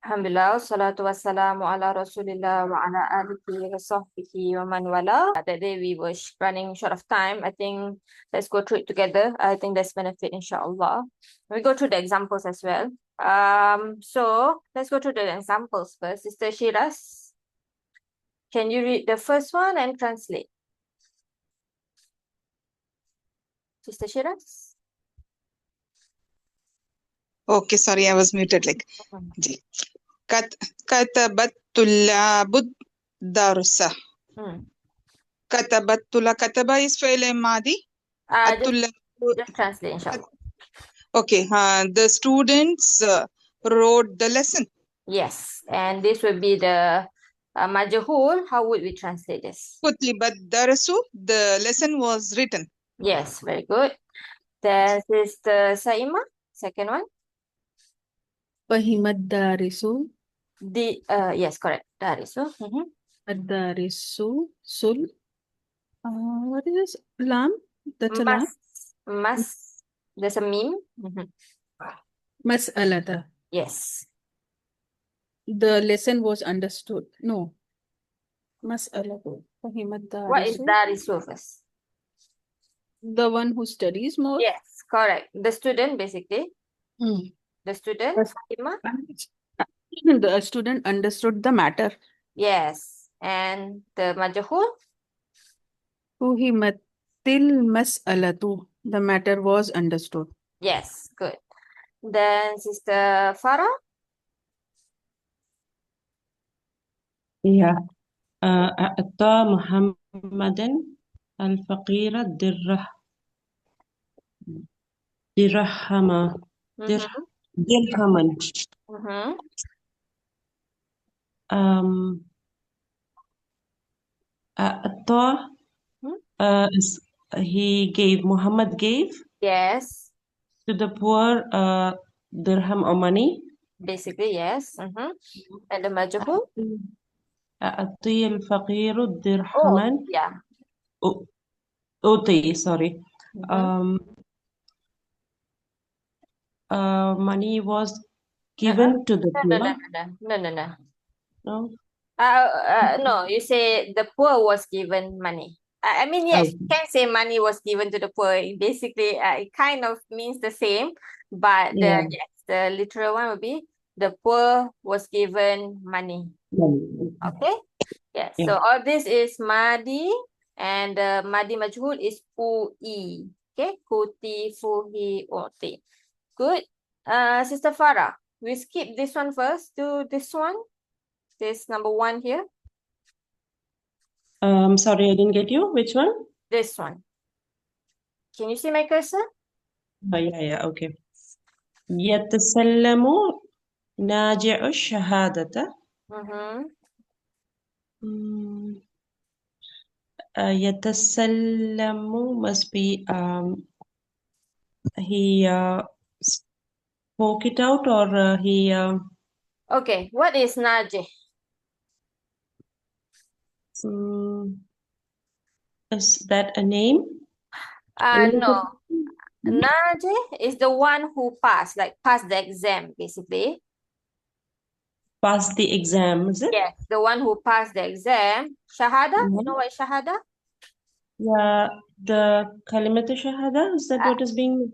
Alhamdulillah, wassalatu wassalamu ala rasulillah wa ala alihi wa sahbihi wa man wala. That day we were running short of time. I think let's go through it together. I think there's benefit, inshallah. We go through the examples as well. So let's go through the examples first. Sister Shiraz, can you read the first one and translate? Sister Shiraz? Okay, sorry, I was muted. Ji. كتبت طلاب الدرس. كتبت كتب is فعل ماضي. الطلاب. Just translate, inshallah. Okay, the students wrote the lesson. Yes, and this will be the Majhool. How would we translate this? كتبت الدرس, the lesson was written. Yes, very good. This is the Saima, second one. فهم الدارس Yes, correct. Darisu. الدارس سل what is this? Lam? That's a lam? Mas. There's a meme. مسألة. Yes. The lesson was understood. No. مسألة. فهم What is الدارس. Darisu first? The one who studies more. Yes, correct. The student, basically. The student, Yes. Saima. The student understood the matter. Yes. And the Majhool? فهمت المسألة. The matter was understood. Yes, good. Then Sister Farah? Yeah. أعطى محمدا الفقير درهما. أعطى he gave, Muhammad gave Yes. to the poor dirham or money. Basically, yes. And the Majhool? أعطي الفقير درهما. Yeah. أعطي, sorry. Money was given to the poor. No. No? No, you say the poor was given money. I mean, yes, you can say money was given to the poor. Basically, it kind of means the same, but Yeah. yes, the literal one would be the poor was given money. Okay? Yes. Yeah. So all this is Madi, and the Madi Majhul is Ui. Okay? Kuti, Fuhi, Oti. Good. Sister Farah, we skip this one first to this one. This number one here. Sorry, I didn't get you. Which one? This one. Can you see my cursor? Oh, yeah, okay. يتسلم ناجع الشهادة. يتسلم must be he spoke it out, or he Okay, what is Najih? is that a name? No. Najih is the one who passed, like passed the exam, basically. Pass the exam, is it? Yes, the one who passed the exam. Shahada, you know what is Shahada? Yeah, the kalimat shahada, is that what is being?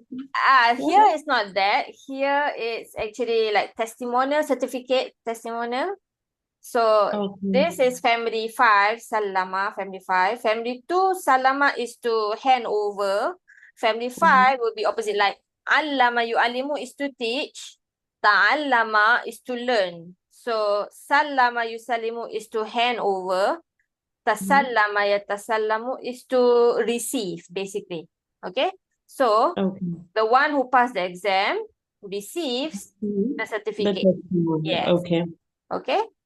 Here it's not that. Here it's actually like testimonial, certificate testimonial. So this is family 5, Salama, family 5. Family 2, Salama is to hand over. Family 5 will be opposite, like Allama yu'allimu is to teach. Ta'allama is to learn. So Sallama yusallimu is to hand over. Tasallama yatasallamu is to receive, basically. Okay? So the one who passed the exam receives the certificate. Yes. Okay?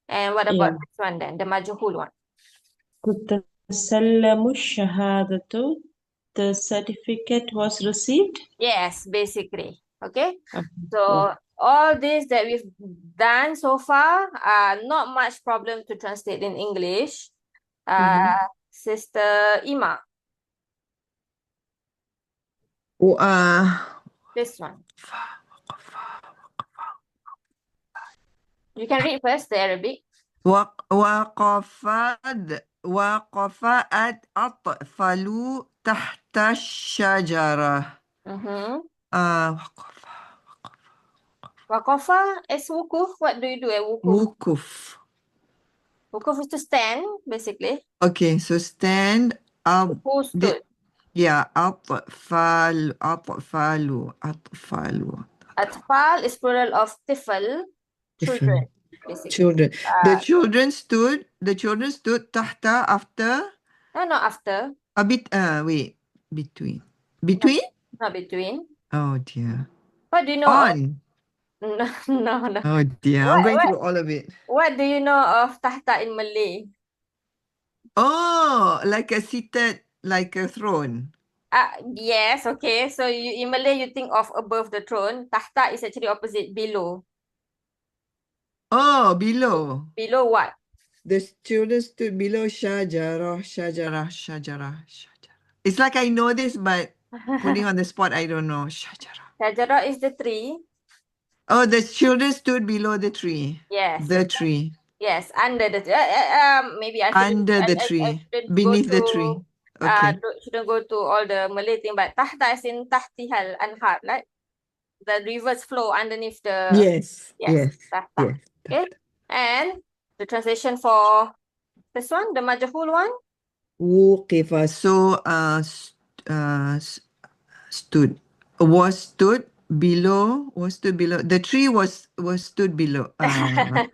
And what about this one then? The Majhool one. تتسلم الشهادة. The certificate was received? Yes, basically. Okay? So all this that we've done so far are not much problem to translate in English. Sister Ima. This one. You can read first the Arabic. وقف الأطفال تحت الشجرة. وقف. Waqafa is wukuf. What do you do at wukuf? وقف. Wukuf is to stand, basically. Okay, so stand up. Who stood? Yeah, أطفال. Atfal is plural of tifl, children, basically. Children. The children stood tahta after. No, not after. A bit. Wait. Between. Between? Not between. Oh dear. What do you know of? On. No. Oh dear. I'm going through all of it. What do you know of tahta in Malay? Oh, like a seated, like a throne. Yes, okay. So in Malay, you think of above the throne. Tahta is actually opposite, below. Oh, below. Below what? The children stood below shajarah. It's like I know this, but putting on the spot, I don't know. Shajarah. Shajarah is the tree. Oh, the children stood below the tree. Yes. The tree. Yes, under the maybe I Under the I tree. shouldn't Beneath go the to tree. Okay. shouldn't go to all the Malay thing, but tahta is in tahtihal anhar, right? The rivers flow underneath the Yes. tahta. Okay, and the translation for this one, the majhul one. Wuqifa. So, stood. Was stood below. The tree was stood below. Okay,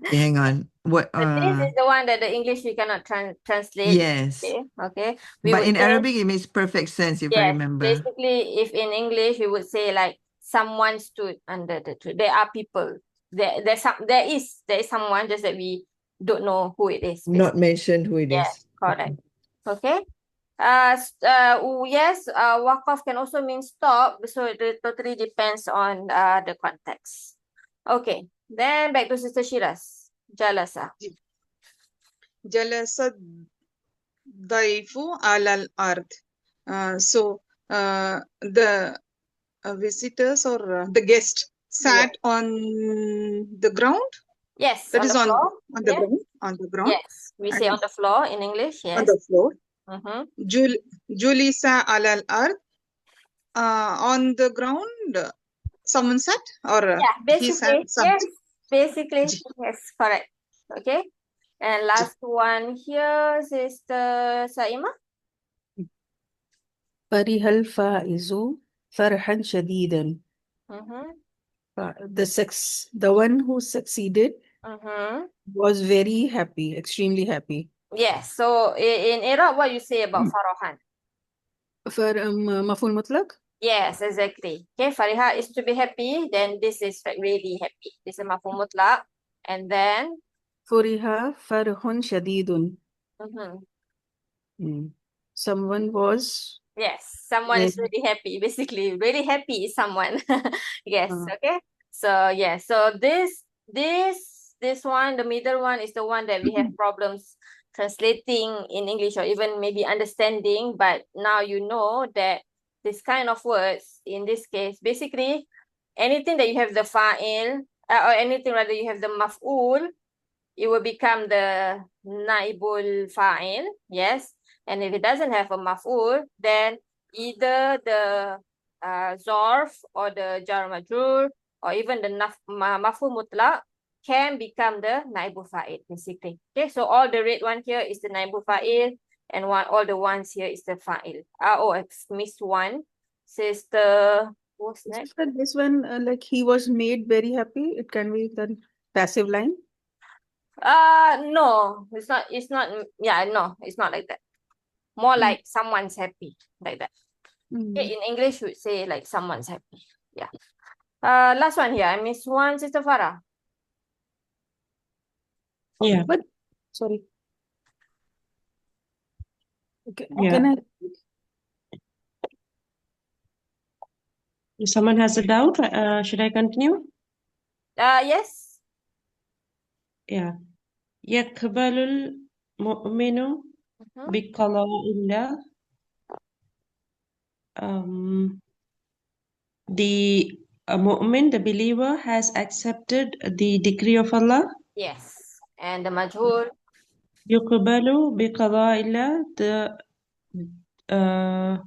hang on. What? So this is the one that the English we cannot translate. Yes. Okay. But in would say, Arabic, it makes perfect sense if I remember. basically, if in English we would say like someone stood under the tree. There are people. There is someone, just that we don't know who it is. Not mentioned who it is. Yes, correct. Okay. Yes, waqaf can also mean stop, so it totally depends on the context. Okay, then back to Sister Shiraz. Jalasa. جلس الضيف على الأرض. So the visitors or the guest sat on the ground. Yes, That on is the floor. on the ground. On the ground. Yes, we say on the floor in English. Yes. On the floor. Mm-hmm. Julisa على الأرض. On the ground, someone sat or he sat. Yes, basically, yes, correct. Okay, and last one here is the Saima. فرح الفائز فرحا شديدا. The one who succeeded was very happy, extremely happy. Yes, so in Arab, what you say about farahan? مفعول مطلق? Yes, exactly. Okay, fariha is to be happy, then this is like really happy. This is mafhum mutlaq. And then فرح فرح شديد. Someone was. Yes, someone is really happy. Basically, really happy is someone. Yes, okay. So yeah, so this one, the middle one, is the one that we have problems translating in English or even maybe understanding. But now you know that this kind of words, in this case, basically anything that you have the fa'il or anything rather you have the maf'ul, it will become the naibul fa'il. Yes. And if it doesn't have a maf'ul, then either the zarf or the jar majrur or even the maf'ul mutlaq can become the naibul fa'il, basically. Okay, so all the red one here is the naibul fa'il, and all the ones here is the fa'il. I've missed one. Says the what's next? This one, like he was made very happy. It can be the passive line. No, it's not. Yeah, no, it's not like that. More like someone's happy, like that. Okay, in English, you would say like someone's happy. Yeah. Last one here. I missed one, Sister Farah. Yeah. But sorry. Okay. Yeah. Can I? If someone has a doubt, should I continue? Yes. Yeah. يقبل المؤمن بقضاء الله. The a mu'min, the believer, has accepted the decree of Allah. Yes. And the majhul? يقبل بقضاء الله, the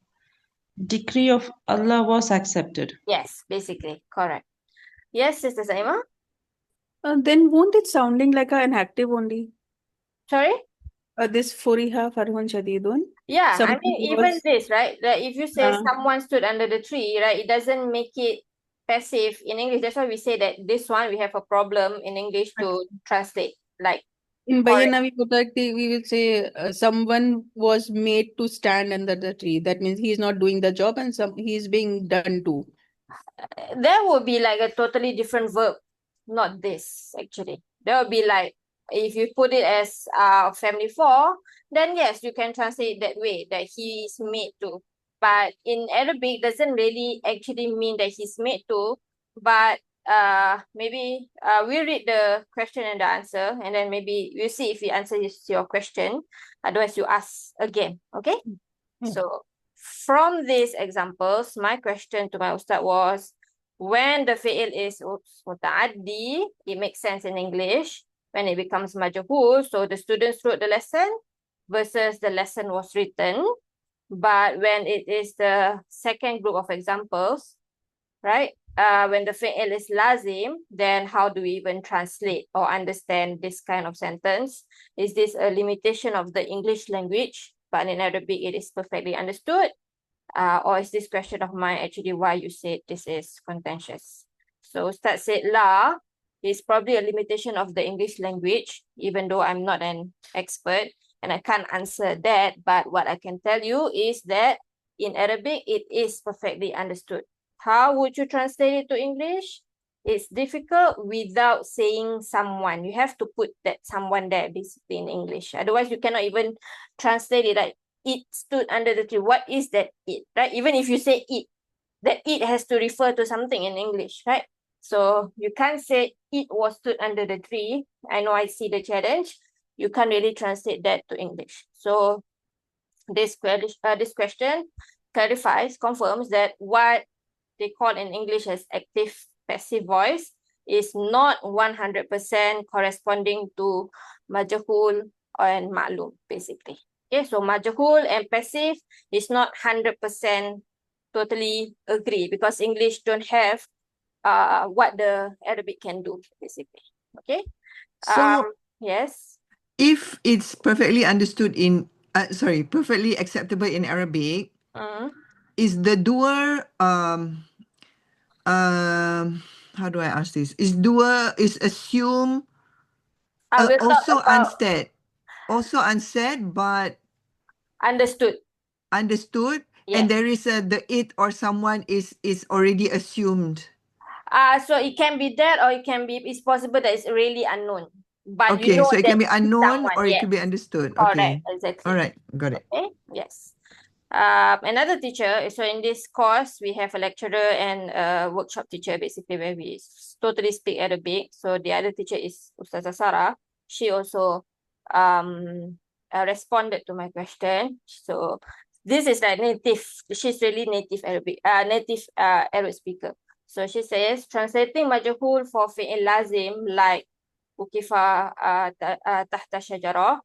decree of Allah was accepted. Yes, basically. Correct. Yes, Sister Saima? Then won't it sounding like an active only? Sorry? This Furiha Farhun Shadidun. Yeah, I Someone mean, even was this, right? Like if you say uh, someone stood under the tree, right, it doesn't make it passive in English. That's why we say that this one we have a problem in English to translate. Like, in for Bayana we will say someone was made to stand under the tree. That means he's not doing the job and he's being done to. there would be like a totally different verb, not this actually. There would be like, if you put it as family 4, then yes, you can translate it that way, that he is made to. But in Arabic, doesn't really actually mean that he's made to. But maybe we'll read the question and the answer, and then maybe we'll see if he answers your question. Otherwise, you ask again, okay? So from these examples, my question to my ustad was, when the fi'il is muta'addi, it makes sense in English. When it becomes majhul, so the students wrote the lesson versus the lesson was written. But when it is the second group of examples, right? When the fi'il is lazim, then how do we even translate or understand this kind of sentence? Is this a limitation of the English language? But in Arabic, it is perfectly understood. Or is this question of mine actually why you said this is contentious? So Ustaz said la is probably a limitation of the English language, even though I'm not an expert and I can't answer that. But what I can tell you is that in Arabic, it is perfectly understood. How would you translate it to English? It's difficult without saying someone. You have to put that someone there basically in English. Otherwise, you cannot even translate it like it stood under the tree. What is that it, right? Even if you say it, that it has to refer to something in English, right? So you can't say it was stood under the tree. I know I see the challenge. You can't really translate that to English. So this question clarifies, confirms that what they call in English as active passive voice is not 100% corresponding to majhul and ma'lum, basically. Okay, so majhul and passive is not 100% totally agree because English don't have what the Arabic can do, basically. Okay. So Yes. if it's perfectly understood in, perfectly acceptable in Arabic, is the doer, how do I ask this? Is doer is assumed We'll talk also about unsaid, but understood. And Yes. there is the it or someone is already assumed. So it can be that, or it can be, it's possible that it's really unknown. But you Okay, know so it that can be it's unknown someone. or it Yes. could be understood. Correct, Okay. exactly. All right, got it. Okay, yes. Another teacher, so in this course, we have a lecturer and a workshop teacher, basically, where we totally speak Arabic. So the other teacher is Ustazah Sarah. She also responded to my question. So this is like native. She's really native Arabic, Arabic speaker. So she says, translating majhul for fi'il lazim like ukifa tahta shajarah.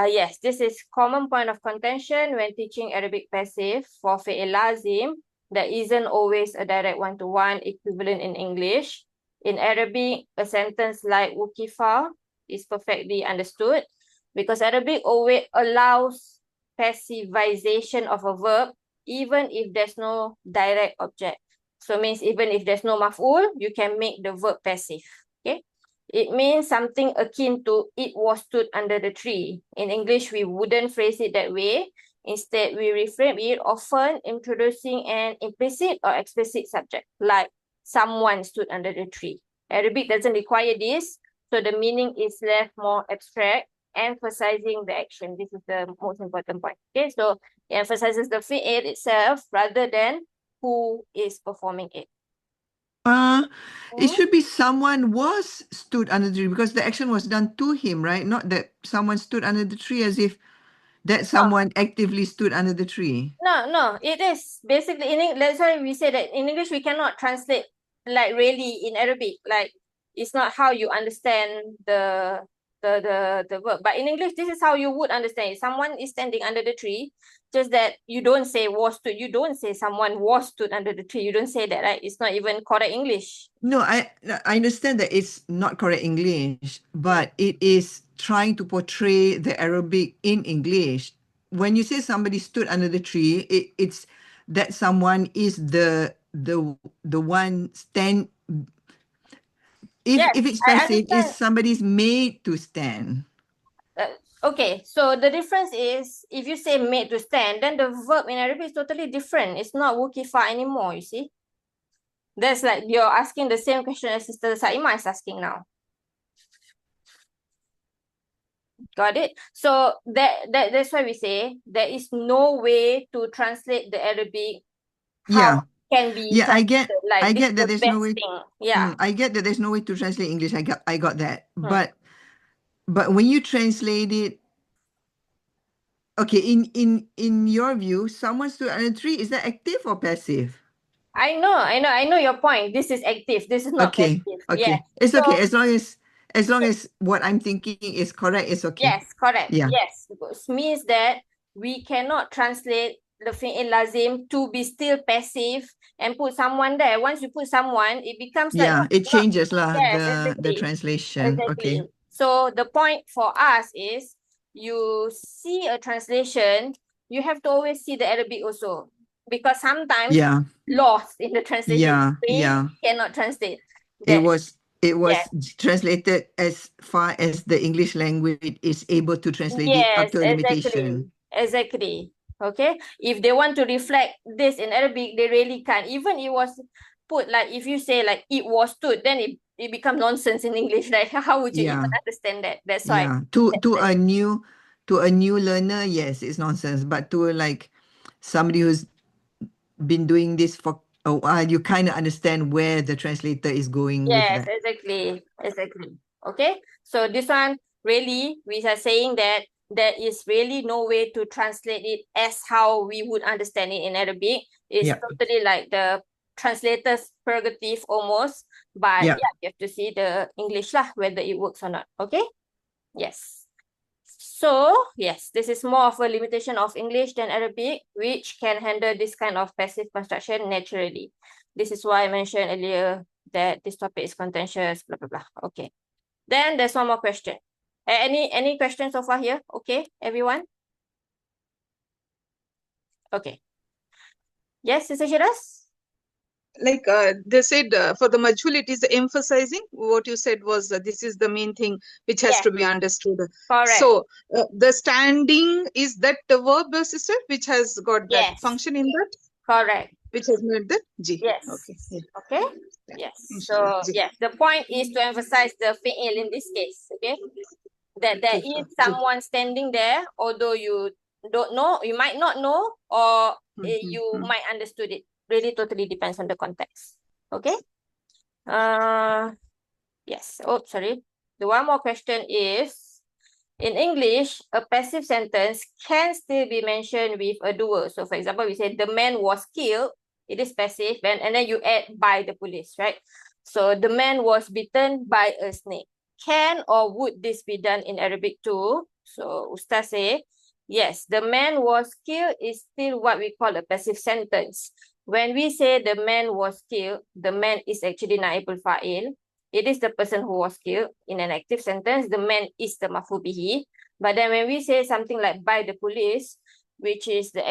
Yes, this is common point of contention when teaching Arabic passive for fi'il lazim. There isn't always a direct one-to-one equivalent in English. In Arabic, a sentence like wukifa is perfectly understood because Arabic always allows passivization of a verb even if there's no direct object. So means even if there's no maf'ul, you can make the verb passive. Okay. It means something akin to it was stood under the tree. In English, we wouldn't phrase it that way. Instead, we reframe it, often introducing an implicit or explicit subject, like someone stood under the tree. Arabic doesn't require this, so the meaning is left more abstract, emphasizing the action. This is the most important point. Okay, so it emphasizes the fi'il itself rather than who is performing it. It should be someone was stood under the tree because the action was done to him, right? Not that someone stood under the tree as if that someone actively stood under the tree. No, it is basically that's why we say that in English we cannot translate like really in Arabic. Like it's not how you understand the verb. But in English, this is how you would understand it. Someone is standing under the tree, just that you don't say was stood. You don't say someone was stood under the tree. You don't say that, right? It's not even correct English. No, I understand that it's not correct English, but it is trying to portray the Arabic in English. When you say somebody stood under the tree, it's that someone is the one stand. Yes, If it's I passive, is understand. somebody's made to stand. Okay, so the difference is if you say made to stand, then the verb in Arabic is totally different. It's not wukifa anymore, you see. That's like you're asking the same question as Sister Saima is asking now. Got it? So that's why we say there is no way to translate the Arabic how it can be Yeah, I translated. get Like this that is the there's no best way. thing. Yeah. I get that there's no way to translate English. I got that. But when you translate it, okay, in your view, someone stood under a tree, is that active or passive? I know your point. This is active. This is not Okay. passive. Yeah. Okay. It's So okay as long as what I'm thinking is correct, it's okay. yes, correct. Yeah. Yes. Because means that we cannot translate the fi'il lazim to be still passive and put someone there. Once you put someone, it becomes like Yeah, it not changes lah yes, the exactly. translation. Exactly. Okay. So the point for us is you see a translation, you have to always see the Arabic also. Because sometimes Yeah. lost in the translation. Yeah. We cannot translate It that. was Yes. translated as far as the English language is able to translate it up Yes, to a limitation. exactly. Okay. If they want to reflect this in Arabic, they really can't. Even it was put like if you say like it was stood, then it becomes nonsense in English. Like how would you even understand that? That's why. Yeah. To a new learner, yes, it's nonsense. But to like somebody who's been doing this for a while, you kind of understand where the translator is going with Yes, that. exactly. Okay. So this one really we are saying that there is really no way to translate it as how we would understand it in Arabic. It's totally like the translator's prerogative almost. But Yeah. you have to see the English lah, whether it works or not. Okay. Yes. So yes, this is more of a limitation of English than Arabic, which can handle this kind of passive construction naturally. This is why I mentioned earlier that this topic is contentious, blah, blah, blah. Okay. Then there's one more question. Any questions so far here? Okay, everyone? Okay. Yes, Sister Shiraz? Like they said for the majhul, it is emphasizing what you said was this is the main thing which has to be understood. Correct. So the standing is that the verb, sister, which has got that function in that? Correct. Which has made that G. Yes. Okay. Yeah. Okay. Yes. So yes, the point is to emphasize the fi'il in this case. Okay. That there is someone standing there, although you don't know, you might not know, or you might understood it. Really totally depends on the context. Okay. Yes. Oh, sorry. The one more question is, in English, a passive sentence can still be mentioned with a doer. So for example, we say the man was killed. It is passive, and then you add by the police, right? So the man was bitten by a snake. Can or would this be done in Arabic too? So Ustaz say, yes, the man was killed is still what we call a passive sentence. When we say the man was killed, the man is actually naibul fa'il. It is the person who was killed. In an active sentence, the man is the maf'ul bihi. But then when we say something like by the police, which is the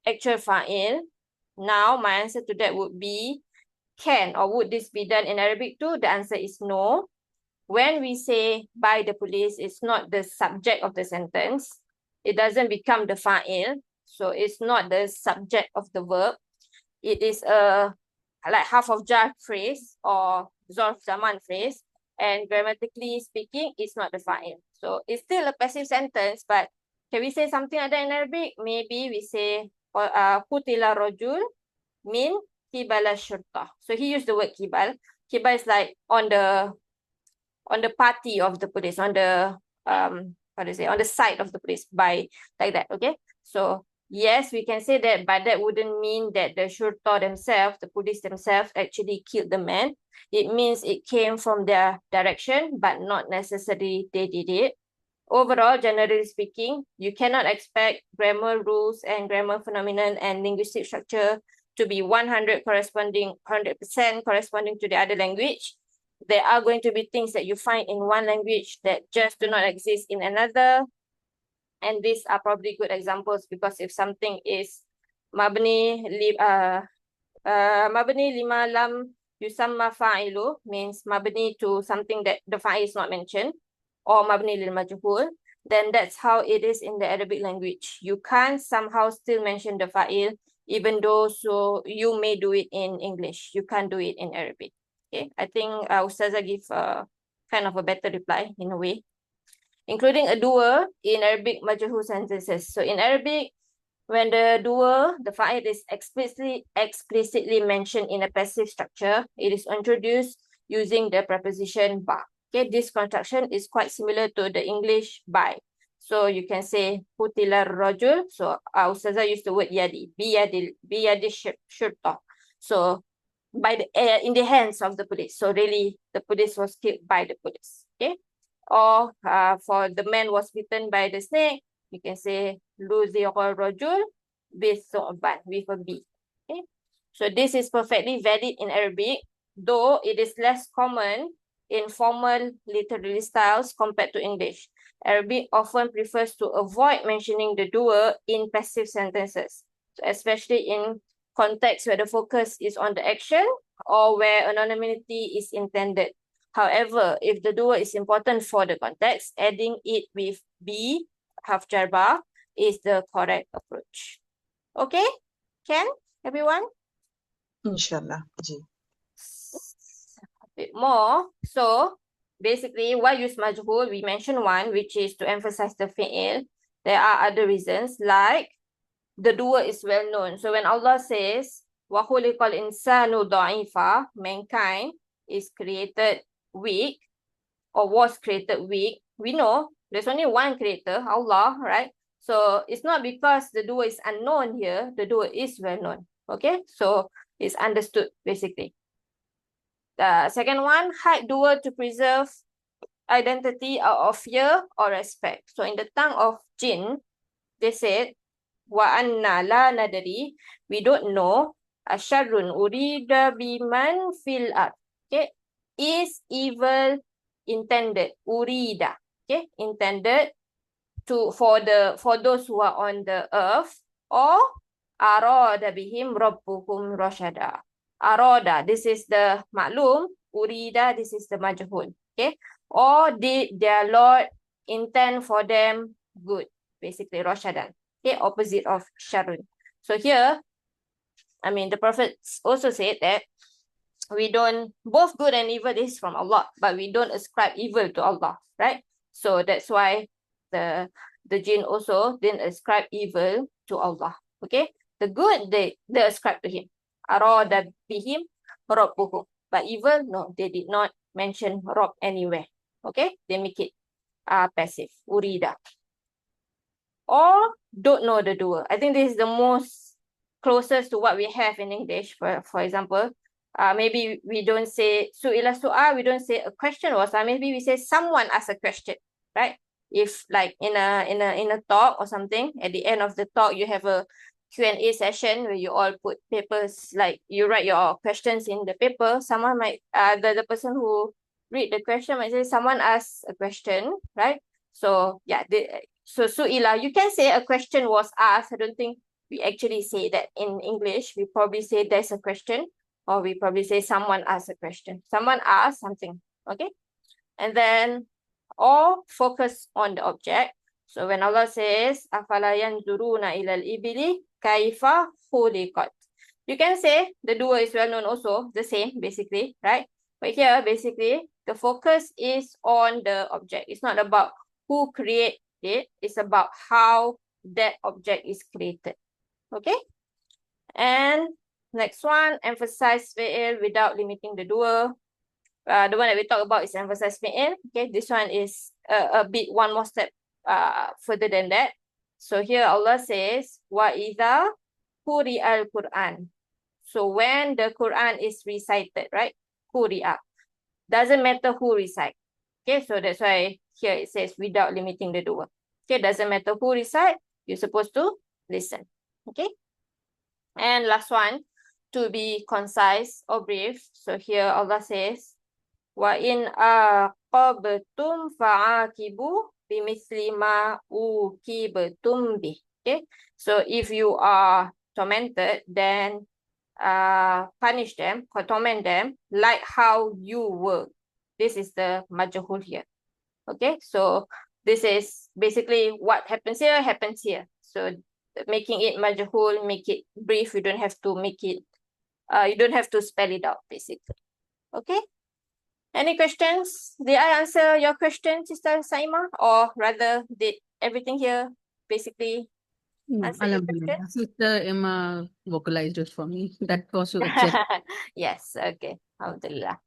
actual fa'il, now my answer to that would be can or would this be done in Arabic too? The answer is no. When we say by the police, it's not the subject of the sentence. It doesn't become the fa'il. So it's not the subject of the verb. It is a like half of jar phrase or zorf zaman phrase. And grammatically speaking, it's not the fa'il. So it's still a passive sentence, but can we say something like that in Arabic? Maybe we say qutila rajul min kibala shurta. So he used the word kibal. Kibal is like on the party of the police, on the how to say, on the side of the police, by like that, okay? So yes, we can say that, but that wouldn't mean that the shurta themselves, the police themselves, actually killed the man. It means it came from their direction, but not necessarily they did it. Overall, generally speaking, you cannot expect grammar rules and grammar phenomenon and linguistic structure to be 100% corresponding to the other language. There are going to be things that you find in one language that just do not exist in another. And these are probably good examples, because if something is mabni lima lam yusamma fa'ilu, means mabni to something that the fa'il is not mentioned, or mabni lil majhul, then that's how it is in the Arabic language. You can't somehow still mention the fa'il, even though so you may do it in English. You can't do it in Arabic. Okay, I think Ustazah give kind of a better reply in a way, including a doer in Arabic majhul sentences. So in Arabic, when the doer, the fa'il, is explicitly mentioned in a passive structure, it is introduced using the preposition ba. Okay, this construction is quite similar to the English by. So you can say qutila rajul. So Ustazah used the word yadi, biyadi shurta. So by the in the hands of the police. So really, the police was killed by the police. Okay, or for the man was bitten by the snake, you can say luziqa rajul bithu'ban, with a B. Okay, so this is perfectly valid in Arabic, though it is less common in formal literary styles compared to English. Arabic often prefers to avoid mentioning the doer in passive sentences, so especially in contexts where the focus is on the action or where anonymity is intended. However, if the doer is important for the context, adding it with B, half jarba, is the correct approach. Okay? Can everyone? Inshallah. Ji. A bit more. So basically, why use majhul? We mentioned one, which is to emphasize the fi'il. There are other reasons, like the doer is well known. So when Allah says, وَخُلِقَ الْإِنسَانُ ضَعِيفًا, mankind is created weak, or was created weak, we know there's only one creator, Allah, right? So it's not because the doer is unknown here, the doer is well known. Okay, so it's understood basically. The second one, hide doer to preserve identity out of fear or respect. So in the tongue of jinn, they said, wa anna la nadri, we don't know, asharrun urida biman fil ard. Okay, is evil intended, urida, okay, intended for those who are on the earth, or arada bihim rabbuhum rashada. Arada, this is the maklum, urida, this is the majhul, okay, or did their Lord intend for them good, basically rashadan, okay, opposite of sharun. So here, I mean, the Prophet also said that we don't, both good and evil is from Allah, but we don't ascribe evil to Allah, right? So that's why the jinn also didn't ascribe evil to Allah, okay? The good, they ascribe to him. Arada bihim rabbuhum. But evil, no, they did not mention Rabb anywhere, okay? They make it passive, urida. Or don't know the doer. I think this is the most closest to what we have in English. For example, maybe we don't say su'ila su'al, we don't say a question was, maybe we say someone asked a question, right? If like in a talk or something, at the end of the talk you have a Q&A session where you all put papers, like you write your questions in the paper. Someone might the person who read the question might say someone asked a question, right? So yeah, so su'ila, you can say a question was asked. I don't think we actually say that in English. We probably say there's a question, or we probably say someone asked a question. Someone asked something, okay? And then, or focus on the object. So when Allah says, أَفَلَا يَنْظُرُونَ إِلَى الْإِبِلِ كَيْفَ خُلِقَتْ, you can say the doer is well known also, the same basically, right? But here, basically, the focus is on the object. It's not about who created it. It's about how that object is created. Okay? And next one, emphasize fi'il without limiting the doer. The one that we talk about is emphasize fi'il. Okay, this one is a bit one more step further than that. So here Allah says, وَإِذَا قُرِئَ الْقُرْآنِ. So when the Quran is recited, right? Quri'a. Doesn't matter who recite. Okay, so that's why here it says without limiting the doer. Okay, doesn't matter who recite, you're supposed to listen. Okay. And last one, to be concise or brief. So here Allah says, وَإِنْ أَعْقَبْتُمْ فَعَاقِبُوا بِمِثْلِ مَا أُوقِبْتُمْ بِهِ. Okay, so if you are tormented, then punish them, torment them like how you were. This is the majhul here. Okay, so this is basically what happens here. So making it majhul, make it brief. You don't have to make it, you don't have to spell it out basically. Okay. Any questions? Did I answer your question, Sister Saima? Or rather, did everything here basically answer your question? Alhamdulillah. Sister Emma vocalized it for me. That was so exact. Yes, okay. Alhamdulillah.